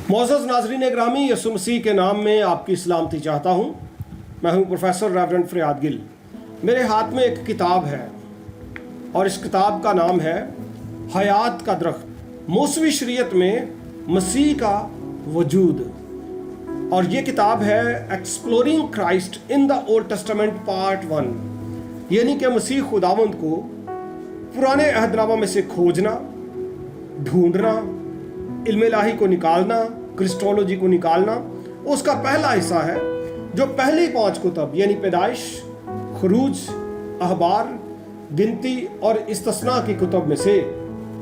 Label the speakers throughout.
Speaker 1: मोअज़्ज़ज़ नाज़रीन ग्रामी, यसु मसीह के नाम में आपकी सलामती चाहता हूँ। मैं हूँ प्रोफेसर रेवरेंड फ़रियाद गिल। मेरे हाथ में एक किताब है और इस किताब का नाम है हयात का दरख्त, मूसवी शरीयत में मसीह का वजूद। और ये किताब है exploring Christ in the old testament part 1, यानी कि मसीह खुदावंद को पुराने अहदनामा में से खोजना, ढूंढना, इल्म इलाही को निकालना, क्रिस्टोलॉजी को निकालना। उसका पहला हिस्सा है जो पहली 5 कुतब यानी पैदाइश, खुरूज, अहबार, गिनती और इस्तिस्ना की कुतब में से,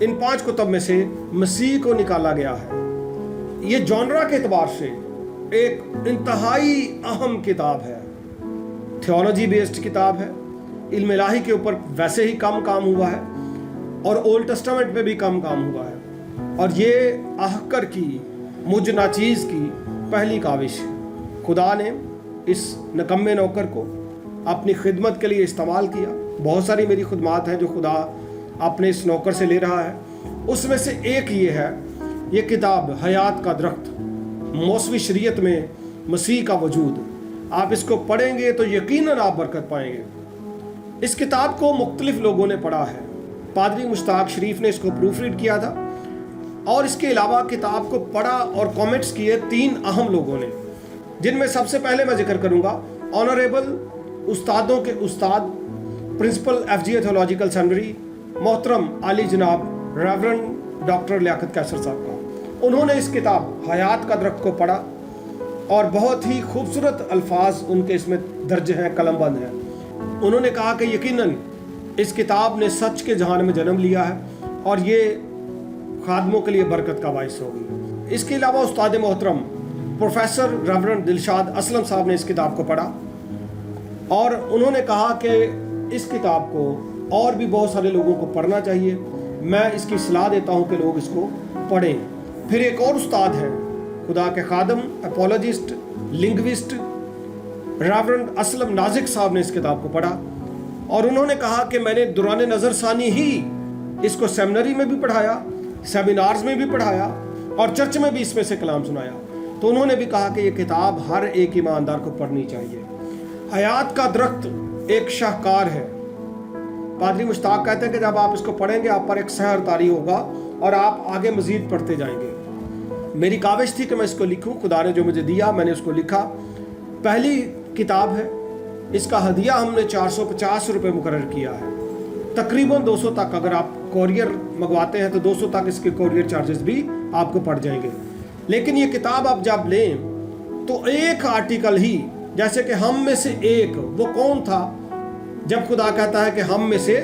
Speaker 1: इन 5 कुतब में से मसीह को निकाला गया है। ये जॉनरा के एतबार से एक इंतहाई अहम किताब है। थियोलॉजी बेस्ड किताब है। इल्म इलाही के ऊपर वैसे ही कम काम हुआ है और ओल्ड टेस्टामेंट में भी कम काम हुआ है। और ये आहकर की, मुझ नाचीज़ की पहली काविश। खुदा ने इस नकम्मे नौकर को अपनी खिदमत के लिए इस्तेमाल किया। बहुत सारी मेरी खुदमात हैं जो खुदा अपने इस नौकर से ले रहा है। उसमें से एक ये है, ये किताब हयात का दरख्त, मौसवी शरीयत में मसीह का वजूद। आप इसको पढ़ेंगे तो यकीनन आप बरकत पाएंगे। इस किताब को मुख्तलिफ लोगों ने पढ़ा है। पादरी मुश्ताक शरीफ ने इसको प्रूफ रीड किया था और इसके अलावा किताब को पढ़ा और कमेंट्स किए 3 अहम लोगों ने, जिनमें सबसे पहले मैं जिक्र करूंगा ऑनरेबल उस्तादों के उस्ताद, प्रिंसिपल FGA थियोलॉजिकल सेमिनरी मोहतरम आली जनाब रेवरेंड डॉक्टर लियाकत कैसर साहब का। उन्होंने इस किताब हयात का दरख्त को पढ़ा और बहुत ही खूबसूरत अल्फाज उनके इसमें दर्ज हैं, कलमबंद हैं। उन्होंने कहा कि यकीनन इस किताब ने सच के जहान में जन्म लिया है और ये खादमों के लिए बरकत का बाइस होगी। इसके अलावा उस्ताद मोहतरम प्रोफेसर रेवरेंड दिलशाद असलम साहब ने इस किताब को पढ़ा और उन्होंने कहा कि इस किताब को और भी बहुत सारे लोगों को पढ़ना चाहिए। मैं इसकी सलाह देता हूँ कि लोग इसको पढ़ें। फिर एक और उस्ताद हैं, खुदा के खादम, एपोलॉजिस्ट, लिंग्विस्ट रेवरेंड असलम नाजिक साहब ने इस किताब को पढ़ा और उन्होंने कहा कि मैंने दुराने नज़रसानी ही इसको सेमिनरी में भी पढ़ाया, सेमिनार्स में भी पढ़ाया और चर्च में भी इसमें से कलाम सुनाया। तो उन्होंने भी कहा कि ये किताब हर एक ईमानदार को पढ़नी चाहिए। हयात का दरख्त एक शाहकार है। पादरी मुश्ताक कहते हैं कि जब आप इसको पढ़ेंगे आप पर एक सहर तारी होगा और आप आगे मजीद पढ़ते जाएंगे। मेरी काविश थी कि मैं इसको लिखूं, खुदा ने जो मुझे दिया मैंने उसको लिखा। पहली किताब है, इसका हदिया हमने 450 रुपये मुकर्रर किया है। तकरीबन 200 तक अगर आप कोरियर मंगवाते हैं तो 200 तक इसके कोरियर चार्जेस भी आपको पड़ जाएंगे। लेकिन ये किताब आप जब लें तो एक आर्टिकल ही, जैसे कि हम में से एक, वो कौन था? जब खुदा कहता है कि हम में से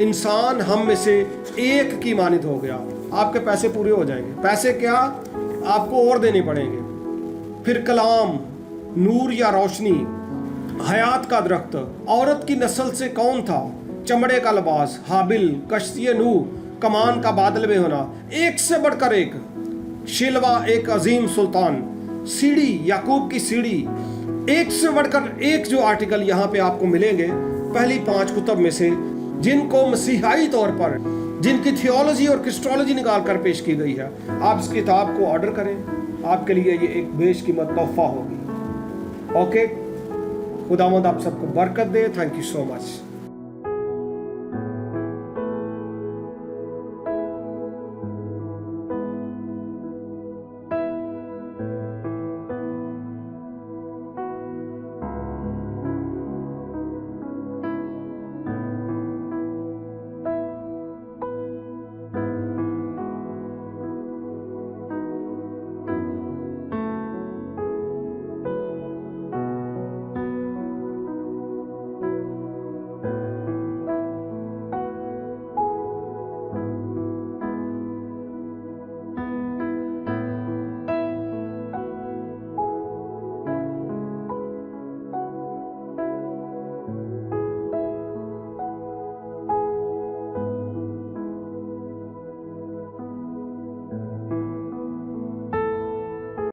Speaker 1: इंसान, हम में से एक की मानित हो गया, आपके पैसे पूरे हो जाएंगे। पैसे क्या, आपको और देने पड़ेंगे। फिर कलाम, नूर या रोशनी, हयात का दरख्त, औरत की नस्ल से कौन था, चमड़े का लिबास, हाबिल, कश्ती नूह, कमान का बादल में होना, एक से बढ़कर एक, शिलवा एक अजीम सुल्तान, सीढ़ी, याकूब की सीढ़ी, एक से बढ़कर एक जो आर्टिकल यहाँ पे आपको मिलेंगे पहली 5 कुतब में से, जिनको मसीहाई तौर पर, जिनकी थियोलॉजी और क्रिस्टोलॉजी निकाल कर पेश की गई है। आप इस किताब को ऑर्डर करें, आपके लिए ये एक बेशकीमत तोहफा होगी। ओके, खुदावंद आप सबको बरकत दे। Thank you so much.